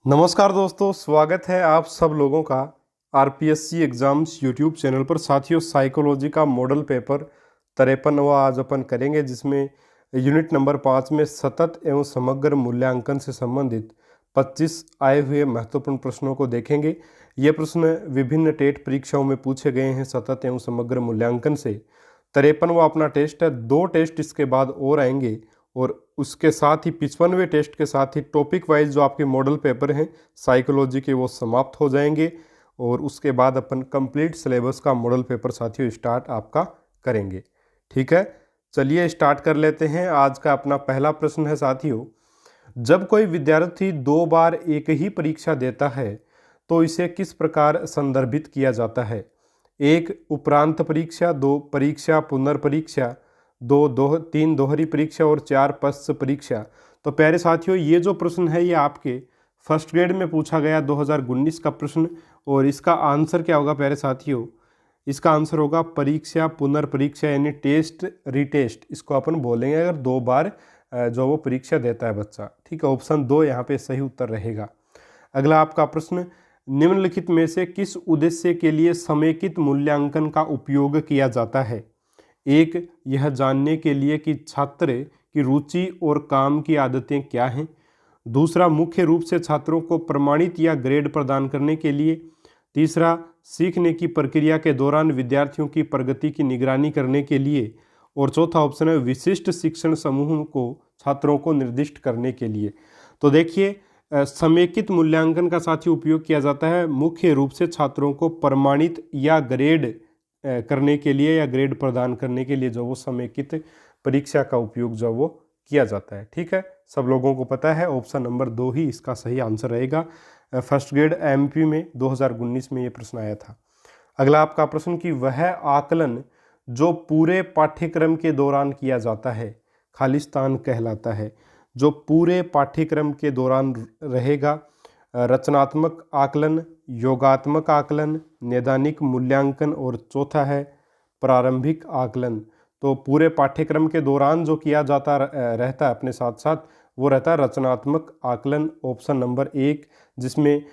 नमस्कार दोस्तों, स्वागत है आप सब लोगों का आरपीएससी एग्ज़ाम्स यूट्यूब चैनल पर। साथियों, साइकोलॉजी का मॉडल पेपर 53वां आज अपन करेंगे, जिसमें यूनिट नंबर 5 में सतत एवं समग्र मूल्यांकन से संबंधित 25 आए हुए महत्वपूर्ण प्रश्नों को देखेंगे। ये प्रश्न विभिन्न टेट परीक्षाओं में पूछे गए हैं सतत एवं समग्र मूल्यांकन से। 53वां अपना टेस्ट है। 2 टेस्ट इसके बाद और आएंगे और उसके साथ ही 55वें टेस्ट के साथ ही टॉपिक वाइज जो आपके मॉडल पेपर हैं साइकोलॉजी के, वो समाप्त हो जाएंगे और उसके बाद अपन कंप्लीट सिलेबस का मॉडल पेपर साथियों स्टार्ट आपका करेंगे। ठीक है, चलिए स्टार्ट कर लेते हैं। आज का अपना पहला प्रश्न है साथियों, जब कोई विद्यार्थी 2 बार एक ही परीक्षा देता है तो इसे किस प्रकार संदर्भित किया जाता है? 1 उपरांत परीक्षा, 2 परीक्षा पुनर्परीक्षा, 3 दोहरी परीक्षा और 4 पश्च परीक्षा। तो प्यारे साथियों, ये जो प्रश्न है ये आपके फर्स्ट ग्रेड में पूछा गया 2019 का प्रश्न। और इसका आंसर क्या होगा प्यारे साथियों? इसका आंसर होगा परीक्षा पुनर्परीक्षा, यानी टेस्ट रिटेस्ट इसको अपन बोलेंगे अगर 2 बार जो वो परीक्षा देता है बच्चा। ठीक है, ऑप्शन 2 यहाँ पे सही उत्तर रहेगा। अगला आपका प्रश्न, निम्नलिखित में से किस उद्देश्य के लिए समेकित मूल्यांकन का उपयोग किया जाता है? 1 यह जानने के लिए कि छात्र की रुचि और काम की आदतें क्या हैं। दूसरा, मुख्य रूप से छात्रों को प्रमाणित या ग्रेड प्रदान करने के लिए। तीसरा, सीखने की प्रक्रिया के दौरान विद्यार्थियों की प्रगति की निगरानी करने के लिए। और चौथा ऑप्शन है विशिष्ट शिक्षण समूह को छात्रों को निर्दिष्ट करने के लिए। तो देखिए, समेकित मूल्यांकन का साथी उपयोग किया जाता है मुख्य रूप से छात्रों को प्रमाणित या ग्रेड करने के लिए या ग्रेड प्रदान करने के लिए जो वो समेकित परीक्षा का उपयोग जो वो किया जाता है। ठीक है, सब लोगों को पता है, ऑप्शन नंबर 2 ही इसका सही आंसर रहेगा। फर्स्ट ग्रेड एमपी में 2019 में ये प्रश्न आया था। अगला आपका प्रश्न कि वह आकलन जो पूरे पाठ्यक्रम के दौरान किया जाता है खालिस्तान कहलाता है। जो पूरे पाठ्यक्रम के दौरान रहेगा। रचनात्मक आकलन, योगात्मक आकलन, नैदानिक मूल्यांकन और चौथा है प्रारंभिक आकलन। तो पूरे पाठ्यक्रम के दौरान जो किया जाता रहता है अपने साथ साथ वो रहता है रचनात्मक आकलन, ऑप्शन नंबर 1, जिसमें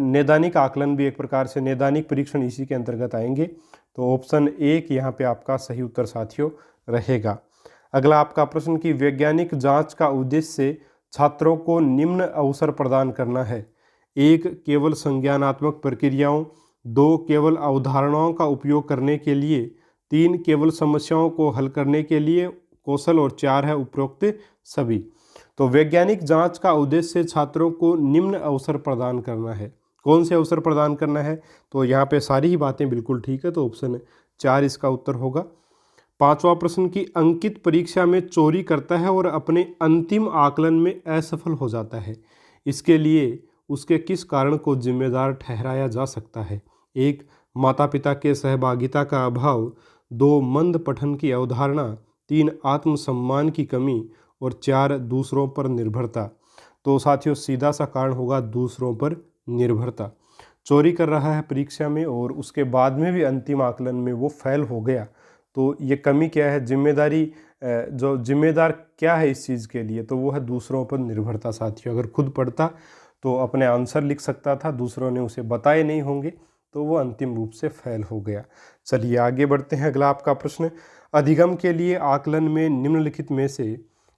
नैदानिक आकलन भी एक प्रकार से नैदानिक परीक्षण इसी के अंतर्गत आएंगे। तो ऑप्शन 1 यहाँ पे आपका सही उत्तर साथियों रहेगा। अगला आपका प्रश्न कि वैज्ञानिक जांच का उद्देश्य छात्रों को निम्न अवसर प्रदान करना है। 1 केवल संज्ञानात्मक प्रक्रियाओं, 2 केवल अवधारणाओं का उपयोग करने के लिए, 3 केवल समस्याओं को हल करने के लिए कौशल और 4 है उपरोक्त सभी। तो वैज्ञानिक जांच का उद्देश्य छात्रों को निम्न अवसर प्रदान करना है। कौन से अवसर प्रदान करना है? तो यहाँ पे सारी ही बातें बिल्कुल ठीक है, तो ऑप्शन 4 इसका उत्तर होगा। 5वां प्रश्न की अंकित परीक्षा में चोरी करता है और अपने अंतिम आकलन में असफल हो जाता है, इसके लिए उसके किस कारण को जिम्मेदार ठहराया जा सकता है? 1 माता पिता के सहभागिता का अभाव, 2 मंद पठन की अवधारणा, 3 आत्मसम्मान की कमी और 4 दूसरों पर निर्भरता। तो साथियों सीधा सा कारण होगा दूसरों पर निर्भरता। चोरी कर रहा है परीक्षा में और उसके बाद में भी अंतिम आकलन में वो फेल हो गया, तो ये कमी क्या है? जिम्मेदारी, जो जिम्मेदार क्या है इस चीज़ के लिए? तो वो है दूसरों पर निर्भरता साथियों। अगर खुद पढ़ता तो अपने आंसर लिख सकता था, दूसरों ने उसे बताए नहीं होंगे, तो वो अंतिम रूप से फेल हो गया। चलिए आगे बढ़ते हैं। अगला आपका प्रश्न, अधिगम के लिए आकलन में निम्नलिखित में से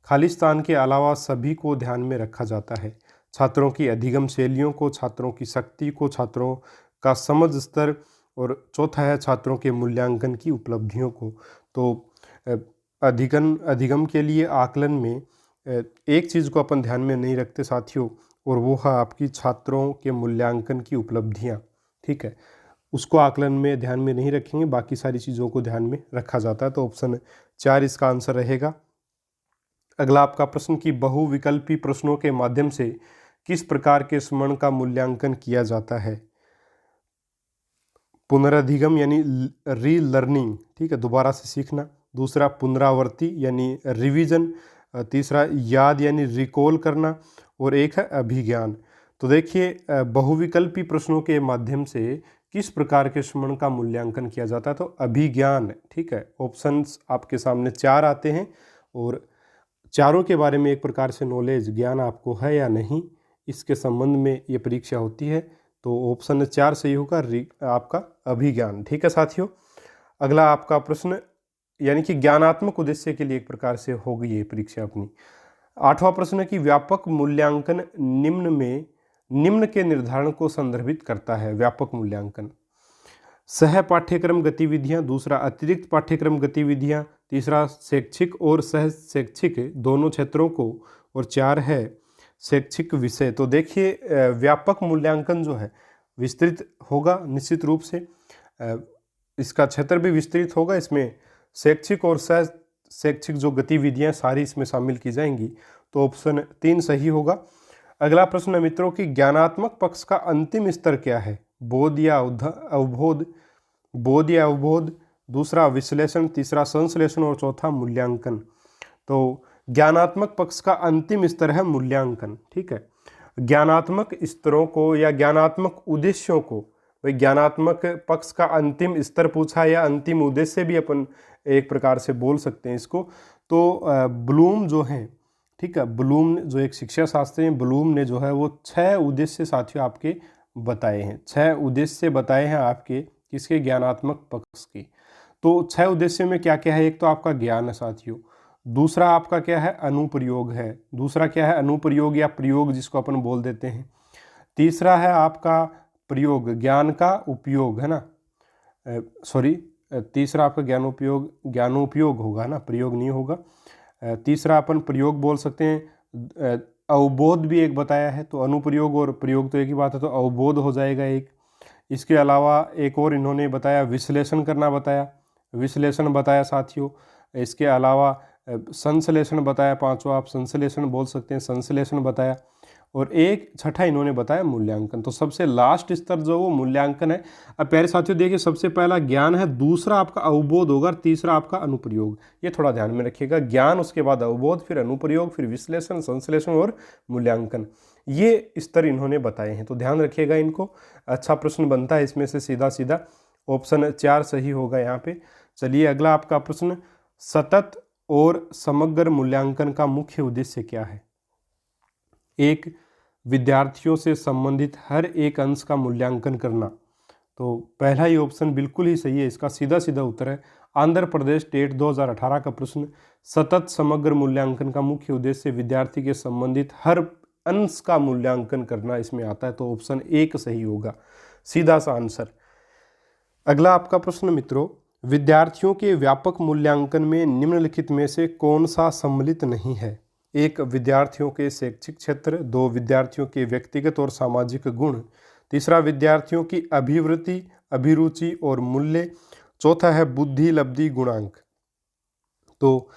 खालिस्तान के अलावा सभी को ध्यान में रखा जाता है। छात्रों की अधिगम शैलियों को, छात्रों की शक्ति को, छात्रों का समझ स्तर और चौथा है छात्रों के मूल्यांकन की उपलब्धियों को। तो अधिगम के लिए आकलन में एक चीज़ को अपन ध्यान में नहीं रखते साथियों, और वो है आपकी छात्रों के मूल्यांकन की उपलब्धियाँ। ठीक है, उसको आकलन में ध्यान में नहीं रखेंगे, बाकी सारी चीज़ों को ध्यान में रखा जाता है। तो ऑप्शन 4 इसका आंसर रहेगा। अगला आपका प्रश्न कि बहुविकल्पी प्रश्नों के माध्यम से किस प्रकार के स्मरण का मूल्यांकन किया जाता है? पुनरधिगम यानी रीलर्निंग, ठीक है, दोबारा से सीखना। दूसरा पुनरावृत्ति यानी रिवीजन। तीसरा याद यानी रिकॉल करना। और एक है अभिज्ञान। तो देखिए, बहुविकल्पी प्रश्नों के माध्यम से किस प्रकार के स्मरण का मूल्यांकन किया जाता है? तो अभिज्ञान। ठीक है, ऑप्शंस आपके सामने 4 आते हैं और चारों के बारे में एक प्रकार से नॉलेज ज्ञान आपको है या नहीं, इसके संबंध में ये परीक्षा होती है। तो ऑप्शन 4 सही होगा आपका अभिज्ञान। ठीक है साथियों, अगला आपका प्रश्न यानी कि ज्ञानात्मक उद्देश्य के लिए एक प्रकार से होगी ये परीक्षा अपनी। 8वां प्रश्न है कि व्यापक मूल्यांकन निम्न के निर्धारण को संदर्भित करता है। व्यापक मूल्यांकन सह पाठ्यक्रम गतिविधियां, दूसरा अतिरिक्त पाठ्यक्रम गतिविधियां, तीसरा शैक्षिक और सह शैक्षिक दोनों क्षेत्रों को, और 4 है शैक्षिक विषय। तो देखिए व्यापक मूल्यांकन जो है विस्तृत होगा निश्चित रूप से, इसका क्षेत्र भी विस्तृत होगा, इसमें शैक्षिक और सह शैक्षिक जो गतिविधियां सारी इसमें शामिल की जाएंगी। तो ऑप्शन 3 सही होगा। अगला प्रश्न है मित्रों कि ज्ञानात्मक पक्ष का अंतिम स्तर क्या है? बोध या अवबोध, दूसरा विश्लेषण, तीसरा संश्लेषण और चौथा मूल्यांकन। तो ज्ञानात्मक पक्ष का अंतिम स्तर है मूल्यांकन। ठीक है, ज्ञानात्मक स्तरों को या ज्ञानात्मक उद्देश्यों को, भाई ज्ञानात्मक पक्ष का अंतिम स्तर पूछा या अंतिम उद्देश्य भी अपन एक प्रकार से बोल सकते हैं इसको। तो ब्लूम जो है, ठीक है, ब्लूम जो एक शिक्षा शास्त्री हैं, ब्लूम ने जो है वो 6 उद्देश्य साथियों आपके बताए हैं। 6 उद्देश्य बताए हैं आपके किसके? ज्ञानात्मक पक्ष की। तो 6 उद्देश्य में क्या क्या है? एक तो आपका ज्ञान है साथियों, दूसरा आपका क्या है? अनुप्रयोग है, दूसरा क्या है? अनुप्रयोग या प्रयोग जिसको अपन बोल देते हैं। तीसरा है आपका प्रयोग, ज्ञान का उपयोग है ना, सॉरी तीसरा आपका ज्ञानोपयोग होगा ना, प्रयोग नहीं होगा। तीसरा अपन प्रयोग बोल सकते हैं। अवबोध भी एक बताया है, तो अनुप्रयोग और प्रयोग तो एक ही बात है, तो अवबोध हो जाएगा एक। इसके अलावा एक और इन्होंने बताया विश्लेषण करना बताया साथियों। इसके अलावा संश्लेषण बताया, 5वां आप संश्लेषण बोल सकते हैं, संश्लेषण बताया। और एक छठा इन्होंने बताया मूल्यांकन। तो सबसे लास्ट स्तर जो वो मूल्यांकन है। अब प्यारे साथियों देखिए, सबसे पहला ज्ञान है, दूसरा आपका अवबोध होगा, तीसरा आपका अनुप्रयोग। ये थोड़ा ध्यान में रखिएगा, ज्ञान, उसके बाद अवबोध, फिर अनुप्रयोग, फिर विश्लेषण, संश्लेषण और मूल्यांकन। ये स्तर इन्होंने बताए हैं, तो ध्यान रखिएगा इनको। अच्छा प्रश्न बनता है इसमें से सीधा सीधा, ऑप्शन 4 सही होगा यहाँ पे। चलिए अगला आपका प्रश्न, सतत और समग्र मूल्यांकन का मुख्य उद्देश्य क्या है? एक, विद्यार्थियों से संबंधित हर एक अंश का मूल्यांकन करना। तो पहला ही ऑप्शन बिल्कुल ही सही है, इसका सीधा सीधा उत्तर है। आंध्र प्रदेश टेट 2018 का प्रश्न, सतत समग्र मूल्यांकन का मुख्य उद्देश्य विद्यार्थी के संबंधित हर अंश का मूल्यांकन करना इसमें आता है। तो ऑप्शन 1 सही होगा, सीधा सा आंसर। अगला आपका प्रश्न मित्रों, विद्यार्थियों के व्यापक मूल्यांकन में निम्नलिखित में से कौन सा सम्मिलित नहीं है? एक, विद्यार्थियों के शैक्षिक क्षेत्र, 2 विद्यार्थियों के व्यक्तिगत और सामाजिक गुण, तीसरा विद्यार्थियों की अभिवृत्ति, अभिरुचि और मूल्य, चौथा है बुद्धि लब्धि गुणांक। तो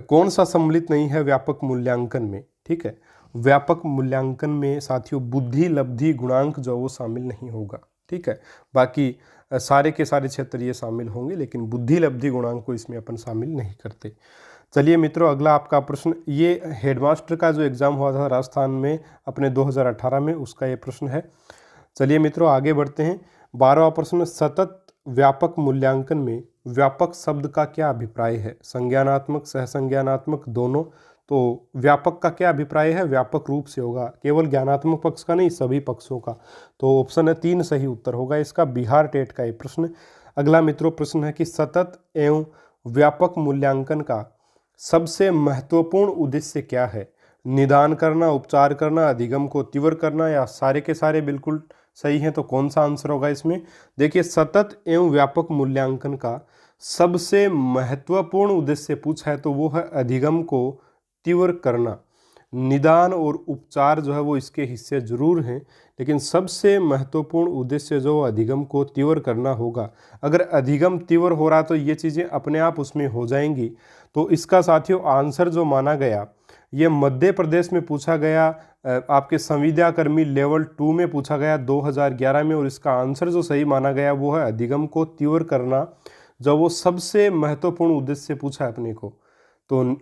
कौन सा सम्मिलित नहीं है व्यापक मूल्यांकन में? ठीक है, व्यापक मूल्यांकन में साथियों बुद्धि लब्धि गुणांक जो वो शामिल नहीं होगा। ठीक है, बाकी सारे के सारे क्षेत्र ये शामिल होंगे, लेकिन बुद्धि लब्धि गुणांक को इसमें अपन शामिल नहीं करते। चलिए मित्रों अगला आपका प्रश्न, ये हेडमास्टर का जो एग्ज़ाम हुआ था राजस्थान में अपने 2018 में, उसका ये प्रश्न है। चलिए मित्रों आगे बढ़ते हैं। 12वां प्रश्न, सतत व्यापक मूल्यांकन में व्यापक शब्द का क्या अभिप्राय है? संज्ञानात्मक, सहसंज्ञानात्मक, दोनों। तो व्यापक का क्या अभिप्राय है? व्यापक रूप से होगा, केवल ज्ञानात्मक पक्ष का नहीं, सभी पक्षों का। तो ऑप्शन 3 सही उत्तर होगा इसका, बिहार टेट का ये प्रश्न। अगला मित्रों प्रश्न है कि सतत एवं व्यापक मूल्यांकन का सबसे महत्वपूर्ण उद्देश्य क्या है? निदान करना, उपचार करना, अधिगम को तीव्र करना, या सारे के सारे बिल्कुल सही हैं? तो कौन सा आंसर होगा इसमें? देखिए, सतत एवं व्यापक मूल्यांकन का सबसे महत्वपूर्ण उद्देश्य पूछा है तो वो है अधिगम को तीव्र करना। निदान और उपचार जो है वो इसके हिस्से जरूर हैं, लेकिन सबसे महत्वपूर्ण उद्देश्य जो अधिगम को तीव्र करना होगा। अगर अधिगम तीव्र हो रहा तो ये चीज़ें अपने आप उसमें हो जाएंगी। तो इसका साथियों आंसर जो माना गया, ये मध्य प्रदेश में पूछा गया, आपके संविदा कर्मी लेवल 2 में पूछा गया 2011 में, और इसका आंसर जो सही माना गया वो है अधिगम को तीव्र करना, जो वो सबसे महत्वपूर्ण उद्देश्य पूछा है अपने को। तो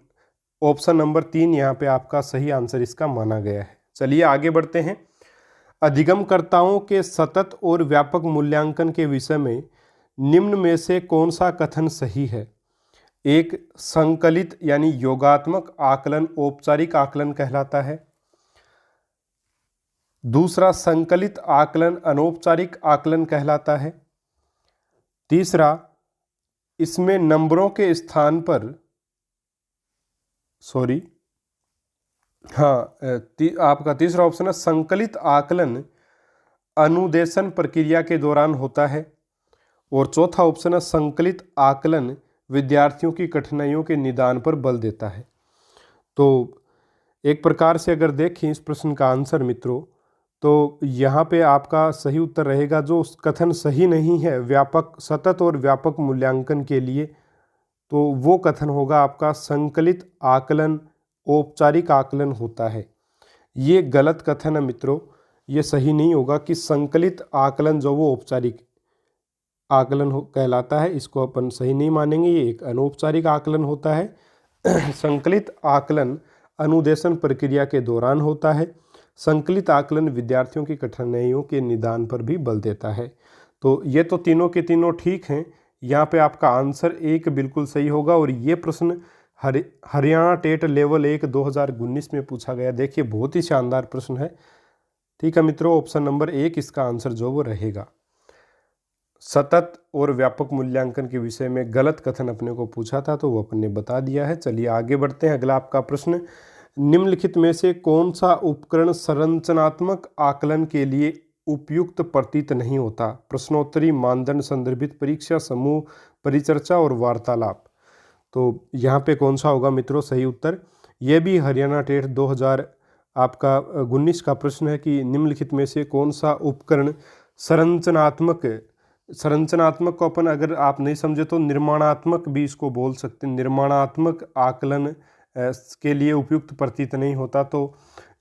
ऑप्शन नंबर 3 यहाँ पे आपका सही आंसर इसका माना गया है। चलिए आगे बढ़ते हैं। अधिगमकर्ताओं के सतत और व्यापक मूल्यांकन के विषय में निम्न में से कौन सा कथन सही है? एक, संकलित यानी योगात्मक आकलन औपचारिक आकलन कहलाता है। दूसरा संकलित आकलन अनौपचारिक आकलन कहलाता है। तीसरा, इसमें नंबरों के स्थान पर आपका तीसरा ऑप्शन है संकलित आकलन अनुदेशन प्रक्रिया के दौरान होता है। और चौथा ऑप्शन है संकलित आकलन विद्यार्थियों की कठिनाइयों के निदान पर बल देता है। तो एक प्रकार से अगर देखें इस प्रश्न का आंसर मित्रों, तो यहाँ पे आपका सही उत्तर रहेगा, जो कथन सही नहीं है व्यापक सतत और व्यापक मूल्यांकन के लिए, तो वो कथन होगा आपका संकलित आकलन औपचारिक आकलन होता है। ये गलत कथन है मित्रों, ये सही नहीं होगा कि संकलित आकलन जो वो औपचारिक आकलन कहलाता है, इसको अपन सही नहीं मानेंगे। ये एक अनौपचारिक आकलन होता है। संकलित आकलन अनुदेशन प्रक्रिया के दौरान होता है। संकलित आकलन विद्यार्थियों की कठिनाइयों के निदान पर भी बल देता है। तो ये तो तीनों के तीनों ठीक हैं। यहाँ पे आपका आंसर एक बिल्कुल सही होगा। और ये प्रश्न हरियाणा टेट लेवल 1 2019 में पूछा गया। देखिए बहुत ही शानदार प्रश्न है। ठीक है मित्रों, ऑप्शन नंबर 1 इसका आंसर जो वो रहेगा। सतत और व्यापक मूल्यांकन के विषय में गलत कथन अपने को पूछा था, तो वो अपन ने बता दिया है। चलिए आगे बढ़ते हैं। अगला आपका प्रश्न, निम्नलिखित में से कौन सा उपकरण संरचनात्मक आकलन के लिए उपयुक्त प्रतीत नहीं होता? प्रश्नोत्तरी, मानदंड संदर्भित परीक्षा, समूह परिचर्चा और वार्तालाप। तो यहाँ पे कौन सा होगा मित्रों सही उत्तर? ये भी हरियाणा टेट 2019 का प्रश्न है कि निम्नलिखित में से कौन सा उपकरण संरचनात्मक को अपन अगर आप नहीं समझे तो निर्माणात्मक भी इसको बोल सकते हैं, निर्माणात्मक आकलन के लिए उपयुक्त प्रतीत नहीं होता। तो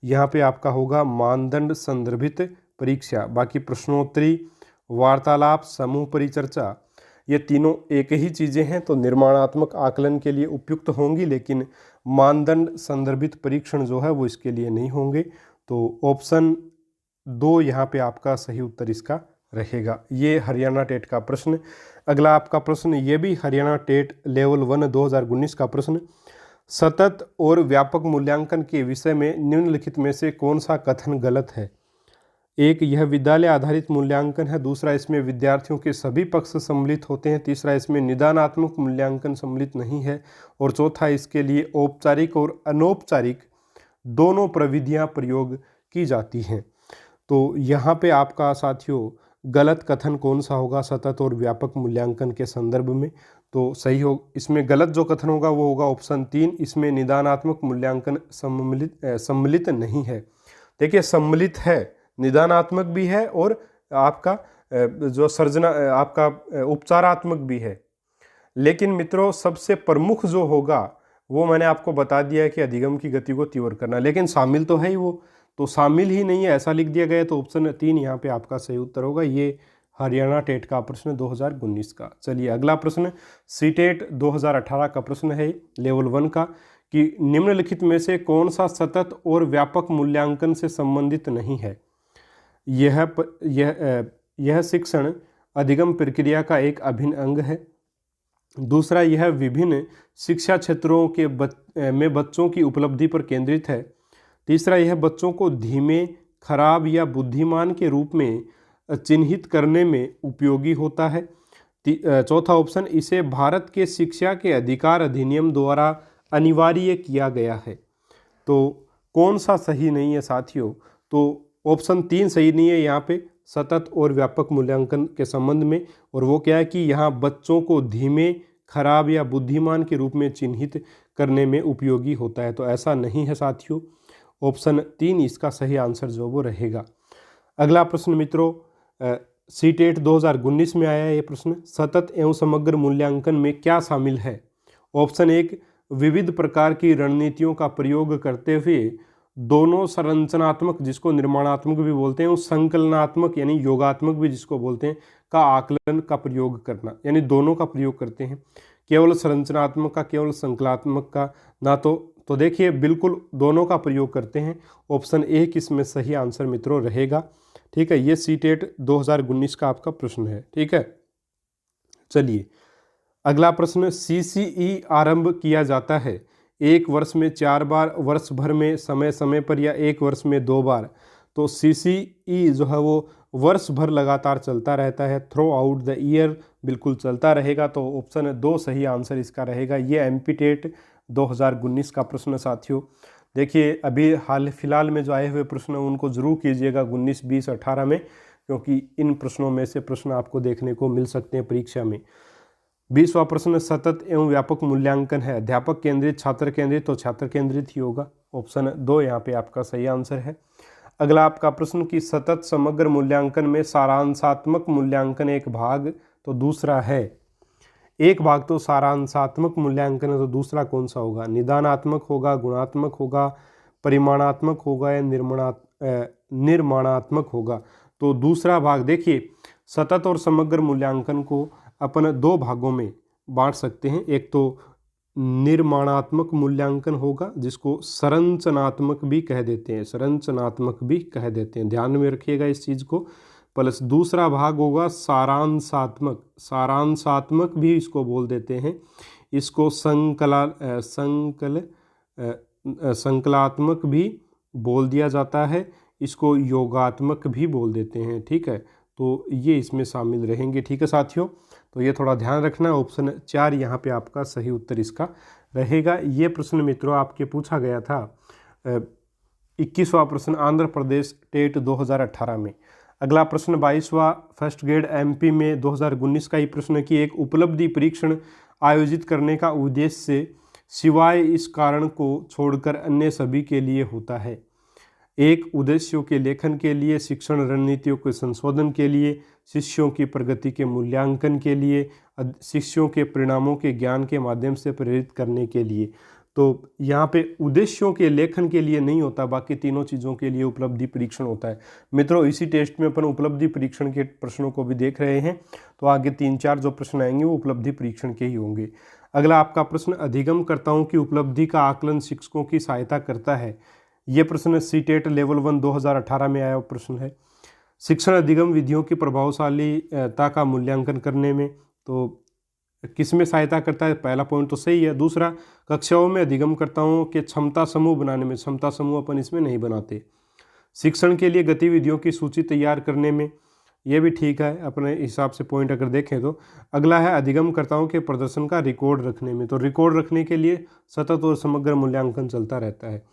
यहाँ पे आपका होगा मानदंड संदर्भित परीक्षा। बाकी प्रश्नोत्तरी, वार्तालाप, समूह परिचर्चा, ये तीनों एक ही चीज़ें हैं, तो निर्माणात्मक आकलन के लिए उपयुक्त होंगी, लेकिन मानदंड संदर्भित परीक्षण जो है वो इसके लिए नहीं होंगे। तो ऑप्शन 2 यहाँ पे आपका सही उत्तर इसका रहेगा। ये हरियाणा टेट का प्रश्न। अगला आपका प्रश्न, ये भी हरियाणा टेट लेवल 1 2019 का प्रश्न, सतत और व्यापक मूल्यांकन के विषय में निम्नलिखित में से कौन सा कथन गलत है? एक, यह विद्यालय आधारित मूल्यांकन है। दूसरा, इसमें विद्यार्थियों के सभी पक्ष सम्मिलित होते हैं। तीसरा, इसमें निदानात्मक मूल्यांकन सम्मिलित नहीं है। और चौथा, इसके लिए औपचारिक और अनौपचारिक दोनों प्रविधियां प्रयोग की जाती हैं। तो यहाँ पे आपका साथियों गलत कथन कौन सा होगा सतत और व्यापक मूल्यांकन के संदर्भ में? तो सही हो, इसमें गलत जो कथन होगा वो होगा ऑप्शन 3, इसमें निदानात्मक मूल्यांकन सम्मिलित नहीं है। देखिए सम्मिलित है, निदानात्मक भी है और आपका जो आपका उपचारात्मक भी है। लेकिन मित्रों सबसे प्रमुख जो होगा वो मैंने आपको बता दिया है कि अधिगम की गति को तीव्र करना, लेकिन शामिल तो है ही वो, तो शामिल ही नहीं है ऐसा लिख दिया गया। तो ऑप्शन 3 यहाँ पे आपका सही उत्तर होगा। ये हरियाणा टेट का प्रश्न 2019 का। चलिए अगला प्रश्न सीटेट 2018 का प्रश्न है लेवल 1 का, कि निम्नलिखित में से कौन सा सतत और व्यापक मूल्यांकन से संबंधित नहीं है? यह शिक्षण अधिगम प्रक्रिया का एक अभिन्न अंग है। दूसरा, यह विभिन्न शिक्षा क्षेत्रों में बच्चों की उपलब्धि पर केंद्रित है। तीसरा, यह बच्चों को धीमे, खराब या बुद्धिमान के रूप में चिन्हित करने में उपयोगी होता है। चौथा ऑप्शन, इसे भारत के शिक्षा के अधिकार अधिनियम द्वारा अनिवार्य किया गया है। तो कौन सा सही नहीं है साथियों? तो ऑप्शन 3 सही नहीं है यहाँ पे सतत और व्यापक मूल्यांकन के संबंध में। और वो क्या है कि यहाँ बच्चों को धीमे, खराब या बुद्धिमान के रूप में चिन्हित करने में उपयोगी होता है। तो ऐसा नहीं है साथियों, ऑप्शन 3 इसका सही आंसर जो वो रहेगा। अगला प्रश्न मित्रों सीटेट 2019 में आया है ये प्रश्न, सतत एवं समग्र मूल्यांकन में क्या शामिल है? ऑप्शन 1, विविध प्रकार की रणनीतियों का प्रयोग करते हुए दोनों संरचनात्मक, जिसको निर्माणात्मक भी बोलते हैं, और संकलनात्मक यानी योगात्मक भी जिसको बोलते हैं, का आकलन का प्रयोग करना, यानी दोनों का प्रयोग करते हैं। केवल संरचनात्मक का, केवल संकलात्मक का ना। तो देखिए बिल्कुल दोनों का प्रयोग करते हैं। ऑप्शन 1 इसमें सही आंसर मित्रों रहेगा। ठीक है, ये सीटेट 2019 का आपका प्रश्न है। ठीक है, चलिए अगला प्रश्न, सीसीई आरंभ किया जाता है 1 वर्ष में 4 बार, वर्ष भर में समय समय पर, या 1 वर्ष में 2 बार? तो CCE जो है वो वर्ष भर लगातार चलता रहता है, थ्रू आउट द ईयर बिल्कुल चलता रहेगा। तो ऑप्शन 2 सही आंसर इसका रहेगा। ये एमपी टेट 2019 का प्रश्न साथियों। देखिए अभी हाल फिलहाल में जो आए हुए प्रश्न उनको जरूर कीजिएगा 19, 20, 18 में, क्योंकि इन प्रश्नों में से प्रश्न आपको देखने को मिल सकते हैं परीक्षा में। 20वां प्रश्न सतत एवं व्यापक मूल्यांकन है, अध्यापक केंद्रित, छात्र केंद्रित, तो छात्र केंद्रित ही होगा। ऑप्शन 2 यहाँ पे आपका सही आंसर है। अगला आपका प्रश्न कि सतत समग्र मूल्यांकन में सारांशात्मक मूल्यांकन एक भाग, तो दूसरा है। एक भाग तो सारांशात्मक मूल्यांकन है, तो दूसरा कौन सा होगा? निदानात्मक होगा, गुणात्मक होगा, परिमाणात्मक होगा या निर्माणात्मक होगा? तो दूसरा भाग। देखिए सतत और समग्र मूल्यांकन को अपन 2 भागों में बांट सकते हैं। एक तो निर्माणात्मक मूल्यांकन होगा, जिसको संरचनात्मक भी कह देते हैं, संरचनात्मक भी कह देते हैं, ध्यान में रखिएगा इस चीज़ को। प्लस दूसरा भाग होगा सारांशात्मक, सारांशात्मक भी इसको बोल देते हैं। इसको संकलात्मक भी बोल दिया जाता है, इसको योगात्मक भी बोल देते हैं। ठीक है, तो ये इसमें शामिल रहेंगे। ठीक है साथियों, तो ये थोड़ा ध्यान रखना। ऑप्शन 4 यहाँ पे आपका सही उत्तर इसका रहेगा। ये प्रश्न मित्रों आपके पूछा गया था 21वां प्रश्न आंध्र प्रदेश टेट 2018 में। अगला प्रश्न 22वां फर्स्ट ग्रेड एमपी में 2019 का ही प्रश्न कि एक उपलब्धि परीक्षण आयोजित करने का उद्देश्य सिवाय इस कारण को छोड़कर अन्य सभी के लिए होता है। एक, उद्देश्यों के लेखन के लिए, शिक्षण रणनीतियों के संशोधन के लिए, शिष्यों की प्रगति के मूल्यांकन के लिए, शिष्यों के परिणामों के ज्ञान के माध्यम से प्रेरित करने के लिए। तो यहाँ पे उद्देश्यों के लेखन के लिए नहीं होता, बाकी तीनों चीज़ों के लिए उपलब्धि परीक्षण होता है। मित्रों इसी टेस्ट में अपन उपलब्धि परीक्षण के प्रश्नों को भी देख रहे हैं, तो आगे 3-4 जो प्रश्न आएंगे वो उपलब्धि परीक्षण के ही होंगे। अगला आपका प्रश्न अधिगमकर्ताओं की उपलब्धि का आकलन शिक्षकों की सहायता करता है। ये प्रश्न सीटेट लेवल 1 2018 में आया प्रश्न है। शिक्षण अधिगम विधियों की प्रभावशालीता का मूल्यांकन करने में तो किस में सहायता करता है? पहला पॉइंट तो सही है। दूसरा, कक्षाओं में अधिगमकर्ताओं के क्षमता समूह बनाने में, क्षमता समूह अपन इसमें नहीं बनाते। शिक्षण के लिए गतिविधियों की सूची तैयार करने में, ये भी ठीक है अपने हिसाब से पॉइंट अगर देखें तो। अगला है अधिगमकर्ताओं के प्रदर्शन का रिकॉर्ड रखने में, तो रिकॉर्ड रखने के लिए सतत और समग्र मूल्यांकन चलता रहता है।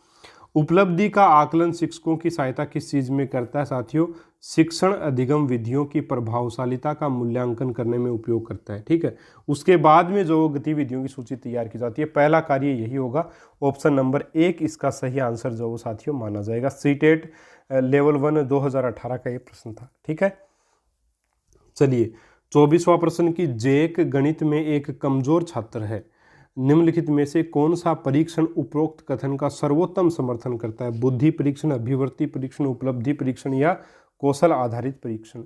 उपलब्धि का आकलन शिक्षकों की सहायता किस चीज़ में करता है साथियों? शिक्षण अधिगम विधियों की प्रभावशालीता का मूल्यांकन करने में उपयोग करता है। ठीक है, उसके बाद में जो गतिविधियों की सूची तैयार की जाती है, पहला कार्य यही होगा। ऑप्शन नंबर 1 इसका सही आंसर जो वो साथियों माना जाएगा। सीटेट लेवल 1 2018 का ये प्रश्न था। ठीक है, चलिए 24वां प्रश्न की जैक गणित में एक कमजोर छात्र है, निम्नलिखित में से कौन सा परीक्षण उपरोक्त कथन का सर्वोत्तम समर्थन करता है? बुद्धि परीक्षण, अभिवृत्ति परीक्षण, उपलब्धि परीक्षण या कौशल आधारित परीक्षण?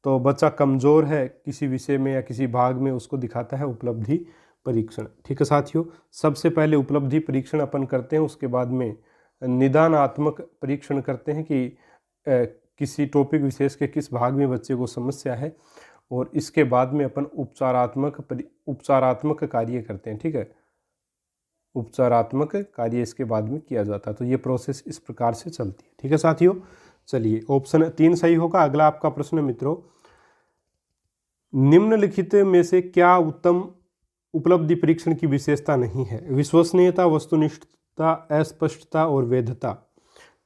तो बच्चा कमजोर है किसी विषय में या किसी भाग में, उसको दिखाता है उपलब्धि परीक्षण। ठीक है साथियों, सबसे पहले उपलब्धि परीक्षण अपन करते हैं, उसके बाद में निदानात्मक परीक्षण करते हैं कि किसी टॉपिक विशेष के किस भाग में बच्चे को समस्या है, और इसके बाद में अपन उपचारात्मक कार्य करते हैं। ठीक है, उपचारात्मक कार्य इसके बाद में किया जाता है। तो ये प्रोसेस इस प्रकार से चलती है। ठीक है साथियों, चलिए ऑप्शन 3 सही होगा। अगला आपका प्रश्न मित्रों, निम्नलिखित में से क्या उत्तम उपलब्धि परीक्षण की विशेषता नहीं है? विश्वसनीयता, वस्तुनिष्ठता, अस्पष्टता और वैधता।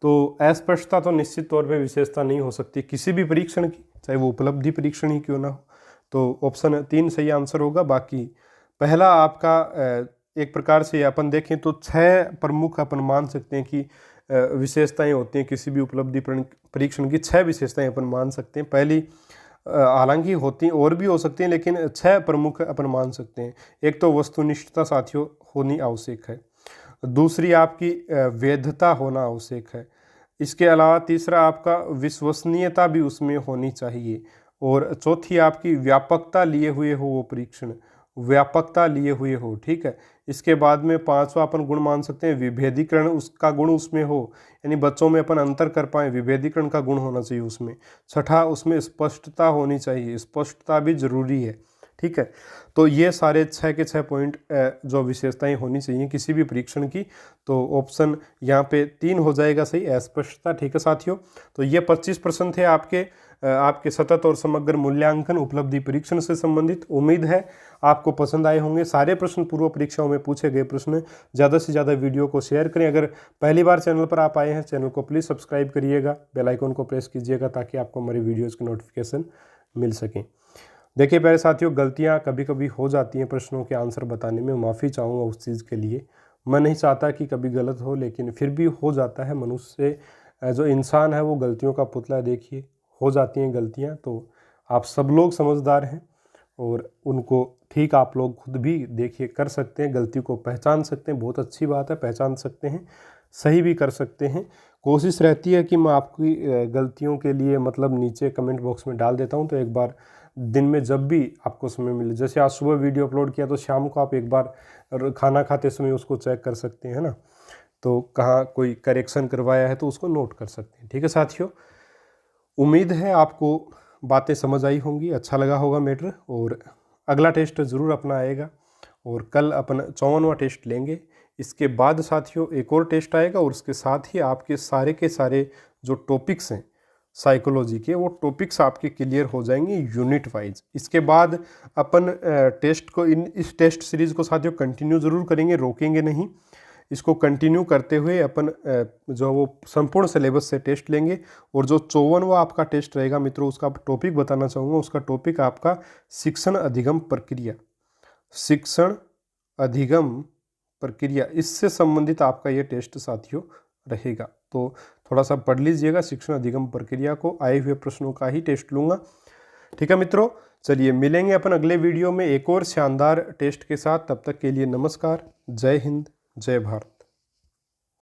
तो अस्पष्टता तो निश्चित तौर पे विशेषता नहीं हो सकती किसी भी परीक्षण की, चाहे वो उपलब्धि परीक्षण ही क्यों ना हो। तो ऑप्शन 3 सही आंसर होगा। बाकी पहला आपका एक प्रकार से अपन देखें तो 6 प्रमुख अपन मान सकते हैं कि विशेषताएं होती हैं किसी भी उपलब्धि परीक्षण की। 6 विशेषताएं अपन मान सकते हैं। पहली, हालांकि होती और भी हो सकती हैं, लेकिन 6 प्रमुख अपन मान सकते हैं। एक तो वस्तुनिष्ठता साथियों होनी आवश्यक है। दूसरी आपकी वैधता होना आवश्यक है। इसके अलावा तीसरा आपका विश्वसनीयता भी उसमें होनी चाहिए। और चौथी आपकी व्यापकता लिए हुए हो वो परीक्षण, व्यापकता लिए हुए हो। ठीक है, इसके बाद में 5वां अपन गुण मान सकते हैं विभेदीकरण, उसका गुण उसमें हो, यानी बच्चों में अपन अंतर कर पाए, विभेदीकरण का गुण होना चाहिए उसमें। छठा, उसमें स्पष्टता होनी चाहिए, स्पष्टता भी जरूरी है। ठीक है। तो ये सारे 6 के 6 पॉइंट जो विशेषताएं होनी चाहिए किसी भी परीक्षण की, तो ऑप्शन यहाँ पे 3 हो जाएगा सही, अस्पष्टता। ठीक है साथियों, तो ये 25% थे आपके सतत और समग्र मूल्यांकन उपलब्धि परीक्षण से संबंधित। उम्मीद है आपको पसंद आए होंगे सारे प्रश्न, पूर्व परीक्षाओं में पूछे गए प्रश्न। ज़्यादा से ज़्यादा वीडियो को शेयर करें। अगर पहली बार चैनल पर आप आए हैं, चैनल को प्लीज़ सब्सक्राइब करिएगा, बेल आइकन को प्रेस कीजिएगा ताकि आपको हमारी वीडियोज़ की नोटिफिकेशन मिल सकें। देखिए प्यारे साथियों, गलतियां कभी कभी हो जाती हैं प्रश्नों के आंसर बताने में, माफ़ी चाहूँगा उस चीज़ के लिए। मैं नहीं चाहता कि कभी गलत हो, लेकिन फिर भी हो जाता है। मनुष्य जो इंसान है वो गलतियों का पुतला। देखिए हो जाती हैं गलतियां, तो आप सब लोग समझदार हैं और उनको ठीक आप लोग खुद भी देखिए कर सकते हैं, गलती को पहचान सकते हैं। बहुत अच्छी बात है, पहचान सकते हैं, सही भी कर सकते हैं। कोशिश रहती है कि मैं आपकी गलतियों के लिए मतलब नीचे कमेंट बॉक्स में डाल देता हूं, तो एक बार दिन में जब भी आपको समय मिले, जैसे आज सुबह वीडियो अपलोड किया तो शाम को आप एक बार खाना खाते समय उसको चेक कर सकते हैं ना, तो कहाँ कोई करेक्शन करवाया है तो उसको नोट कर सकते हैं। ठीक है साथियों, उम्मीद है आपको बातें समझ आई होंगी, अच्छा लगा होगा मैटर, और अगला टेस्ट ज़रूर अपना आएगा और कल अपन 54वां टेस्ट लेंगे। इसके बाद साथियों एक और टेस्ट आएगा और उसके साथ ही आपके सारे के सारे जो टॉपिक्स हैं साइकोलॉजी के, वो टॉपिक्स आपके क्लियर हो जाएंगे यूनिट वाइज। इसके बाद अपन टेस्ट को इस टेस्ट सीरीज़ को साथियों कंटिन्यू ज़रूर करेंगे, रोकेंगे नहीं। इसको कंटिन्यू करते हुए अपन जो वो संपूर्ण सिलेबस से टेस्ट लेंगे। और जो 54वां आपका टेस्ट रहेगा मित्रों, उसका टॉपिक बताना चाहूँगा। उसका टॉपिक आपका शिक्षण अधिगम प्रक्रिया, शिक्षण अधिगम प्रक्रिया, इससे संबंधित आपका ये टेस्ट साथियों रहेगा। तो थोड़ा सा पढ़ लीजिएगा, शिक्षण अधिगम प्रक्रिया को आए हुए प्रश्नों का ही टेस्ट लूँगा। ठीक है मित्रों, चलिए मिलेंगे अपन अगले वीडियो में एक और शानदार टेस्ट के साथ। तब तक के लिए नमस्कार, जय हिंद, जय भारत।